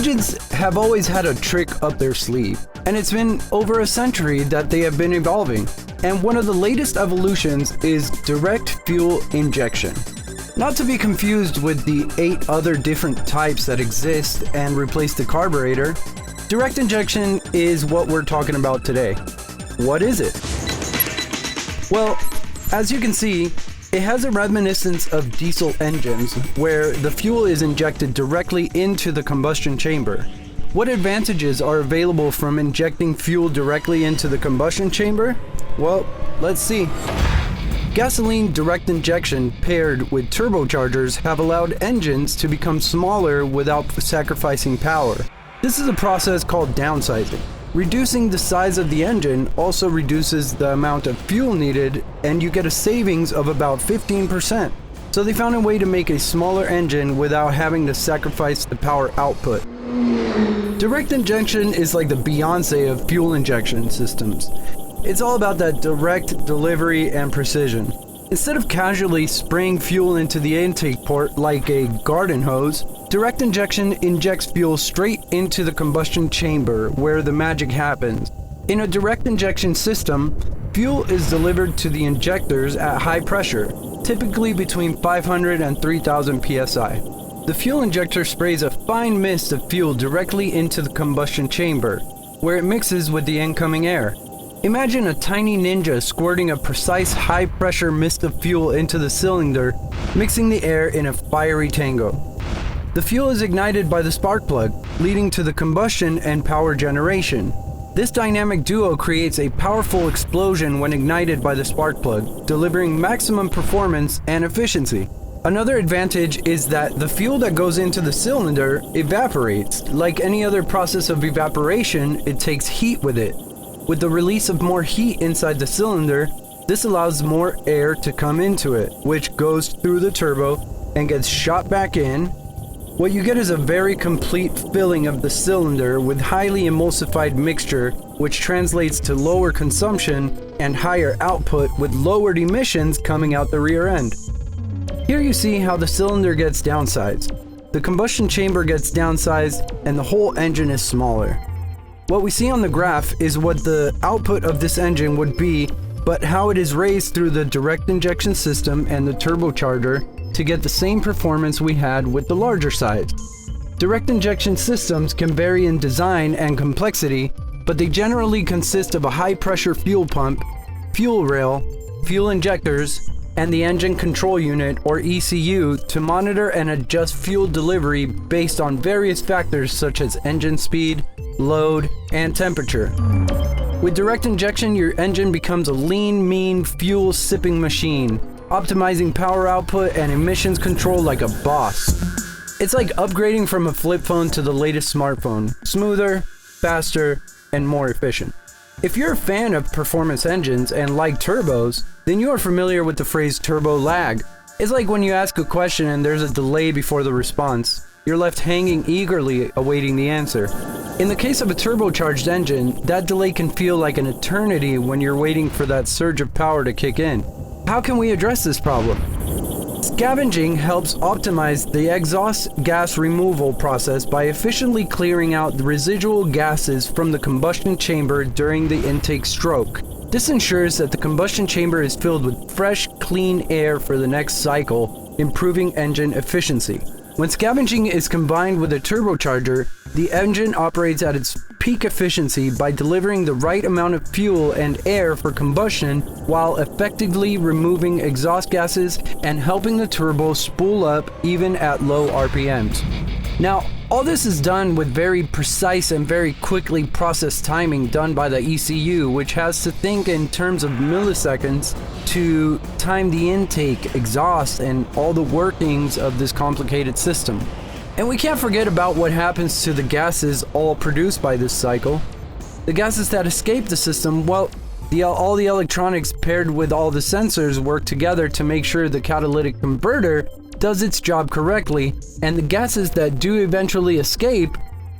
Engines have always had a trick up their sleeve, and it's been over a century that they have been evolving. And one of the latest evolutions is direct fuel injection. Not to be confused with the 8 other different types that exist and replace the carburetor, direct injection is what we're talking about today. What is it? Well, as you can see, it has a reminiscence of diesel engines, where the fuel is injected directly into the combustion chamber. What advantages are available from injecting fuel directly into the combustion chamber? Well, let's see. Gasoline direct injection paired with turbochargers have allowed engines to become smaller without sacrificing power. This is a process called downsizing. Reducing the size of the engine also reduces the amount of fuel needed, and you get a savings of about 15%. So they found a way to make a smaller engine without having to sacrifice the power output. Direct injection is like the Beyonce of fuel injection systems. It's all about that direct delivery and precision. Instead of casually spraying fuel into the intake port like a garden hose, direct injection injects fuel straight into the combustion chamber where the magic happens. In a direct injection system, fuel is delivered to the injectors at high pressure, typically between 500 and 3000 psi. The fuel injector sprays a fine mist of fuel directly into the combustion chamber, where it mixes with the incoming air. Imagine a tiny ninja squirting a precise high-pressure mist of fuel into the cylinder, mixing the air in a fiery tango. The fuel is ignited by the spark plug, leading to the combustion and power generation. This dynamic duo creates a powerful explosion when ignited by the spark plug, delivering maximum performance and efficiency. Another advantage is that the fuel that goes into the cylinder evaporates. Like any other process of evaporation, it takes heat with it. With the release of more heat inside the cylinder, this allows more air to come into it, which goes through the turbo and gets shot back in. What you get is a very complete filling of the cylinder with highly emulsified mixture, which translates to lower consumption and higher output with lowered emissions coming out the rear end. Here you see how the cylinder gets downsized. The combustion chamber gets downsized and the whole engine is smaller. What we see on the graph is what the output of this engine would be, but how it is raised through the direct injection system and the turbocharger to get the same performance we had with the larger size. Direct injection systems can vary in design and complexity, but they generally consist of a high-pressure fuel pump, fuel rail, fuel injectors, and the engine control unit, or ECU, to monitor and adjust fuel delivery based on various factors such as engine speed, load, and temperature. With direct injection, your engine becomes a lean, mean, fuel-sipping machine, optimizing power output and emissions control like a boss. It's like upgrading from a flip phone to the latest smartphone, smoother, faster, and more efficient. If you're a fan of performance engines and like turbos, then you are familiar with the phrase turbo lag. It's like when you ask a question and there's a delay before the response. You're left hanging eagerly awaiting the answer. In the case of a turbocharged engine, that delay can feel like an eternity when you're waiting for that surge of power to kick in. How can we address this problem? Scavenging helps optimize the exhaust gas removal process by efficiently clearing out the residual gases from the combustion chamber during the intake stroke. This ensures that the combustion chamber is filled with fresh, clean air for the next cycle, improving engine efficiency. When scavenging is combined with a turbocharger, the engine operates at its peak efficiency by delivering the right amount of fuel and air for combustion while effectively removing exhaust gases and helping the turbo spool up even at low RPMs. Now, all this is done with very precise and very quickly processed timing done by the ECU, which has to think in terms of milliseconds to time the intake, exhaust, and all the workings of this complicated system. And we can't forget about what happens to the gases all produced by this cycle. The gases that escape the system, well, all the electronics paired with all the sensors work together to make sure the catalytic converter does its job correctly, and the gases that do eventually escape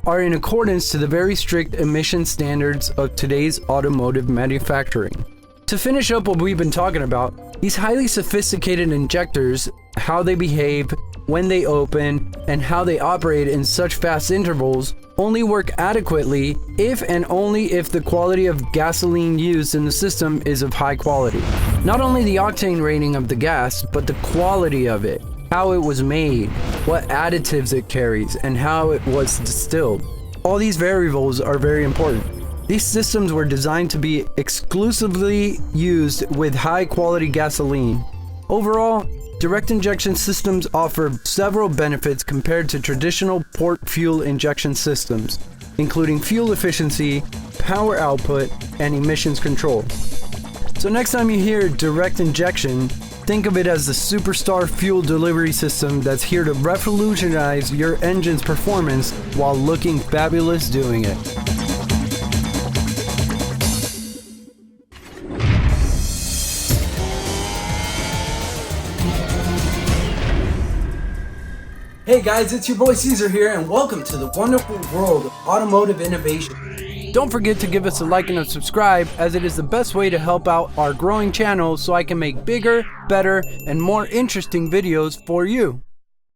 are in accordance to the very strict emission standards of today's automotive manufacturing. To finish up what we've been talking about, these highly sophisticated injectors, how they behave, when they open, and how they operate in such fast intervals only work adequately if and only if the quality of gasoline used in the system is of high quality. Not only the octane rating of the gas, but the quality of it, how it was made, what additives it carries, and how it was distilled. All these variables are very important. These systems were designed to be exclusively used with high quality gasoline. Overall, direct injection systems offer several benefits compared to traditional port fuel injection systems, including fuel efficiency, power output, and emissions control. So next time you hear direct injection, think of it as the superstar fuel delivery system that's here to revolutionize your engine's performance while looking fabulous doing it. Hey guys, it's your boy Caesar here, and welcome to the wonderful world of automotive innovation. Don't forget to give us a like and a subscribe, as it is the best way to help out our growing channel so I can make bigger, better, and more interesting videos for you.